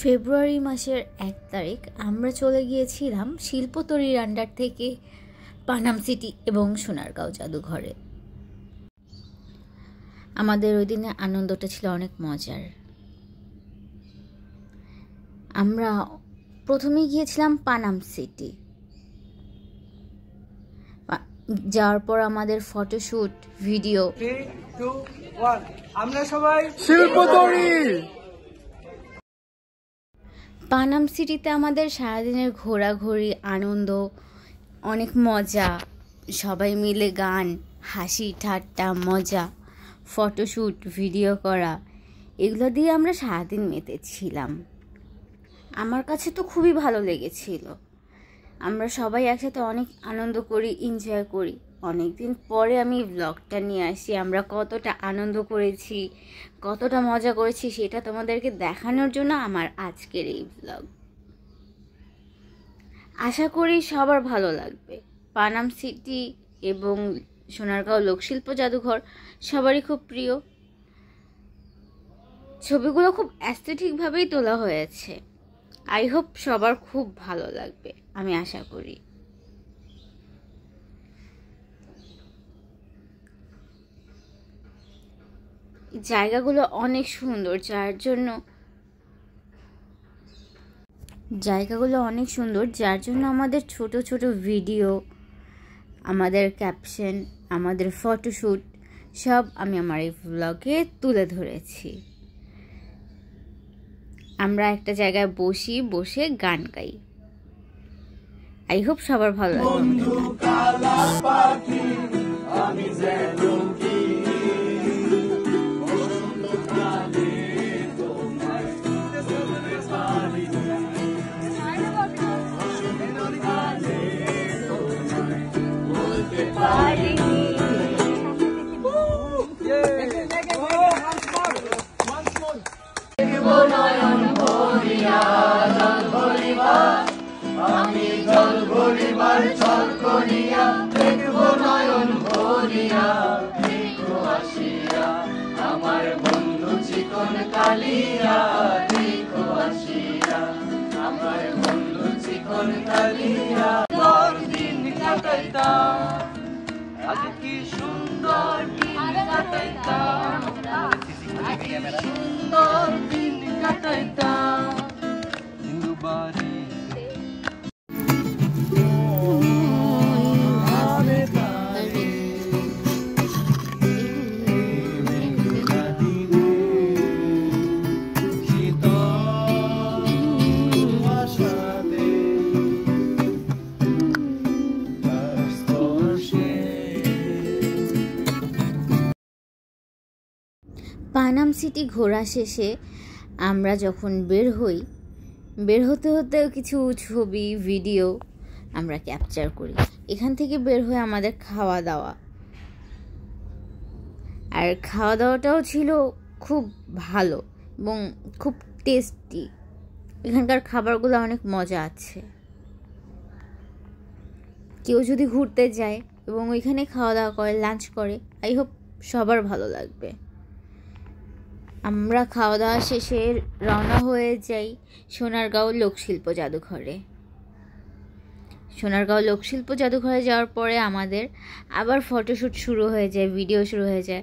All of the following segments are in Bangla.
ফেব্রুয়ারি মাসের 1 তারিখ আমরা চলে গিয়েছিলাম শিল্পতরীর আন্ডার থেকে পানাম সিটি এবং সোনারগাঁও জাদুঘরে। আমাদের ওই দিনে আনন্দটা ছিল অনেক মজার। আমরা প্রথমে গিয়েছিলাম পানাম সিটি, যাওয়ার পর আমাদের ফটোশুট, ভিডিও। 3, 2, 1 আমরা সবাই শিল্পতরী। পানাম সিটিতে আমাদের সারাদিনের ঘোরাঘুরি, আনন্দ, অনেক মজা, সবাই মিলে গান, হাসি ঠাট্টা, মজা, ফটোশ্যুট, ভিডিও করা, এগুলো দিয়ে আমরা সারাদিন মেতেছিলাম। আমার কাছে তো খুবই ভালো লেগেছিল। আমরা সবাই একসাথে অনেক আনন্দ করি, এনজয় করি। অনেকদিন পরে আমি ব্লগটা নিয়ে আসি। আমরা কতটা আনন্দ করেছি, কতটা মজা করেছি সেটা তোমাদেরকে দেখানোর জন্য আমার আজকের এই ব্লগ। আশা করি সবার ভালো লাগবে। পানাম সিটি এবং সোনারগাঁও লোকশিল্প জাদুঘর সবারই খুব প্রিয়। ছবিগুলো খুব অ্যাস্থেটিকভাবেই তোলা হয়েছে। আই হোপ সবার খুব ভালো লাগবে, আমি আশা করি। জায়গাগুলো অনেক সুন্দর, যার জন্য আমাদের ছোট ছোট ভিডিও, আমাদের ক্যাপশন, আমাদের ফটোশ্যুট সব আমি আমার এই ব্লগে তুলে ধরেছি। আমরা একটা জায়গায় বসে গান গাই। আই হোপ সবার ভালো লাগবে। আমি জল ভরিবার ছল করিয়া দেখব নয়ন ভরিয়া, দেখো আসিয়া আমার বন্ধু চিকন কালিয়া, দেখো আসিয়া আমার বন্ধু চিকন কালিয়া। দিন কাটাইতাম আজ কি সুন্দর দিন কাটাইতাম, সুন্দর দিন কাটাইতাম হিন্দু বাড়ি। পানাম সিটি ঘোরা শেষে আমরা যখন বের হতে কিছু ছবি, ভিডিও আমরা ক্যাপচার করি। এখান থেকে বের হয়ে আমাদের খাওয়া দাওয়া, আর খাওয়া দাওয়াটাও ছিল খুব ভালো এবং খুব টেস্টি। এখানকার খাবারগুলো অনেক মজা আছে। কেউ যদি ঘুরতে যায় এবং ওইখানে খাওয়া দাওয়া করে, লাঞ্চ করে, আই হোপ সবার ভালো লাগবে। আমরা খাওয়া দাওয়া শেষে রওনা হয়ে যাই সোনারগাঁও লোকশিল্প জাদুঘরে। সোনারগাঁও লোকশিল্প জাদুঘরে যাওয়ার পরে আমাদের আবার ফটোশ্যুট শুরু হয়ে যায়, ভিডিও শুরু হয়ে যায়।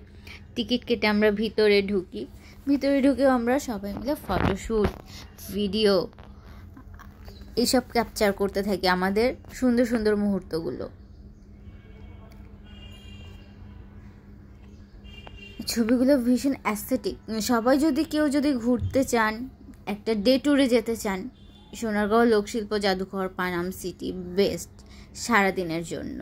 টিকিট কেটে আমরা ভিতরে ঢুকেও আমরা সবাই মিলে ফটোশ্যুট, ভিডিও এইসব ক্যাপচার করতে থাকি, আমাদের সুন্দর সুন্দর মুহূর্তগুলো। ছবিগুলো ভীষণ অ্যাস্থেটিক। সবাই কেউ যদি ঘুরতে চান, একটা ডে ট্যুরে যেতে চান, সোনারগাঁও লোকশিল্প জাদুঘর, পানাম সিটি বেস্ট সারাদিনের জন্য।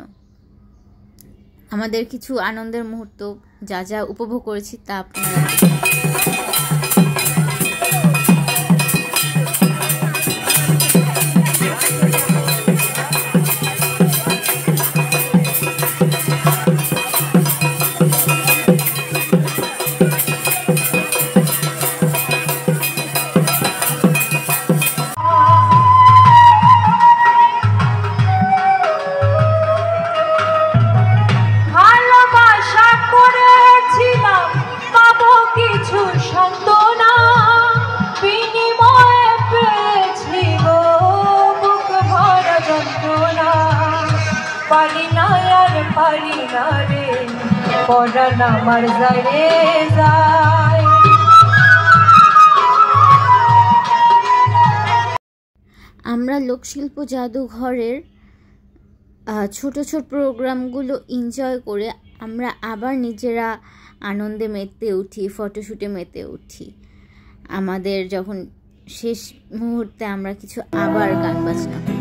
আমাদের কিছু আনন্দের মুহূর্ত যা উপভোগ করেছি তা আপনারা ভালোবাসা করেছিলাম পাবো কিছু পরাণ আমার যায় রে যায়। আমরা লোকশিল্প জাদুঘরের ছোট ছোট প্রোগ্রামগুলো এনজয় করে আমরা আবার নিজেরা আনন্দে মেতে উঠি, ফটোশ্যুটে মেতে উঠি। আমাদের যখন শেষ মুহূর্তে আমরা কিছু আবার গান বাজনা করি।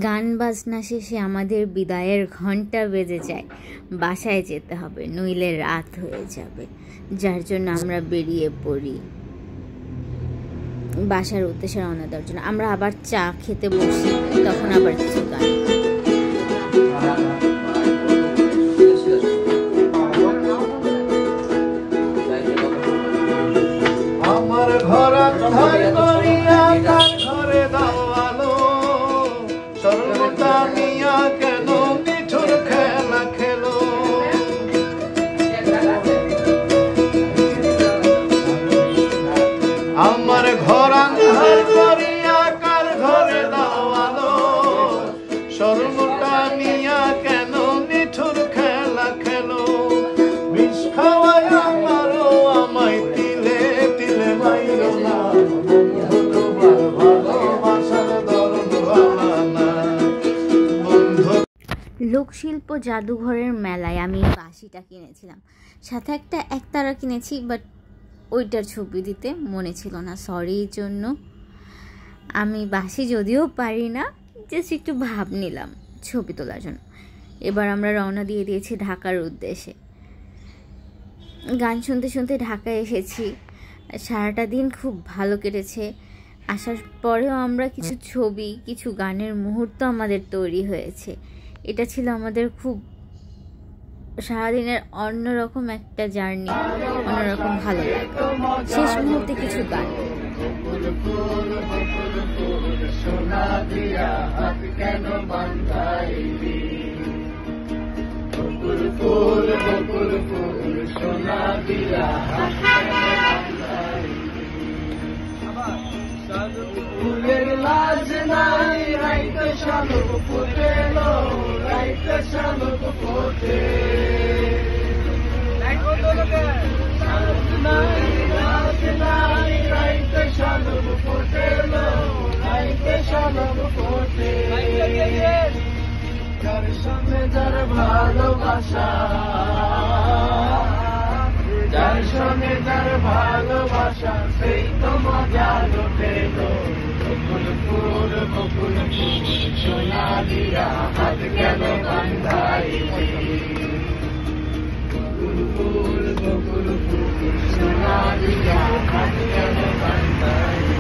গান বাজনা শেষে আমাদের বিদায়ের ঘন্টা বেজে যায়, বাসায় যেতে হবে, নইলে রাত হয়ে যাবে, যার জন্য আমরা বেরিয়ে পড়ি বাসার উদ্দেশ্যে রওনা দেওয়ার জন্য। আমরা আবার চা খেতে বসি, তখন আবার কিছু গান। আমার ঘর ধার করিয়া কার ঘরে দাওয়ালো, সর্বদা মিয়া কেন নিঠুর খেলা খেলো। আমার ঘর ধার করিয়া কার ঘরে দাওয়ালো, সর্বদা মিয়া কেন নিঠুর খেলা খেলো। বিষ খাওয়ায় আমারও আমায় তিলে তিলে মাইরো না, তোমার ভালোবাসার দরদ না বন্ধু। লোকশিল্প জাদুঘরের মেলায় আমি বাঁশিটা কিনেছিলাম, সাথে একটা একতারা কিনেছি, বাট ওইটার ছবি দিতে মনে ছিল না, সরির জন্য। আমি বাঁশি যদিও পারি না, জাস্ট একটু ভাব নিলাম ছবি তোলার জন্য। এবার আমরা রওনা দিয়ে দিয়েছি ঢাকার উদ্দেশ্যে। গান শুনতে শুনতে ঢাকায় এসেছি, সারাটা দিন খুব ভালো কেটেছে। আসার পরেও আমরা কিছু ছবি, কিছু গানের মুহূর্ত আমাদের তৈরি হয়েছে। এটা ছিল আমাদের খুব সারাদিনের অন্যরকম একটা জার্নি, অন্যরকম ভালো লাগে। শেষ মুহূর্তে কিছু গান। ফুলের লাজ নাই রাইতে শালুক ফুটেলো, রাইতে শালুক ফোটে। শালুক নাই লাজ নাই রাইতে শালুক ফুটেলো, রাইতে শালুক ফোটে। যার সঙ্গে যার ভালোবাসা, যার সঙ্গে যার ভালোবাসা, সেই তো মজা লুটেলো। বকুল ফুল বকুল ফুল সোনা দিয়া হাত কেন বান্ধাইলি। বকুল ফুল বকুল ফুল সোনা দিয়া হাত কেন বান্ধাইলি।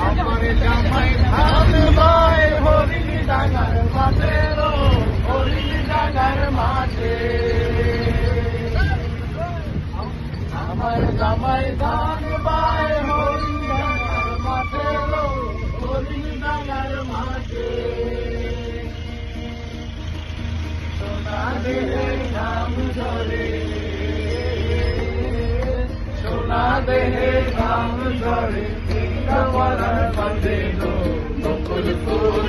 আমার জামাই ধান ভাই হরি ডাঙার বাতেরো। আমার জামাই ধান বাই হরিণার মাঠে হরিণার মাঠে সোনা দেহে ঘাম ঝরে সোনা দেহে ঘাম ঝরে বলার বাঁধে বকুল ফুল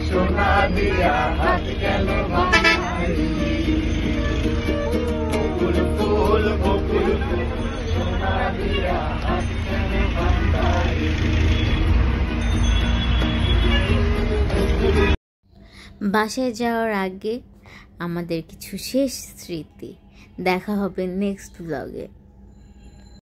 সোনা দিয়া হাত গেল বকুল ফুল সোনা দিয়া হাত গেল বাসায় যাওয়ার আগে আমাদের কিছু শেষ স্মৃতি। দেখা হবে নেক্সট ব্লগে।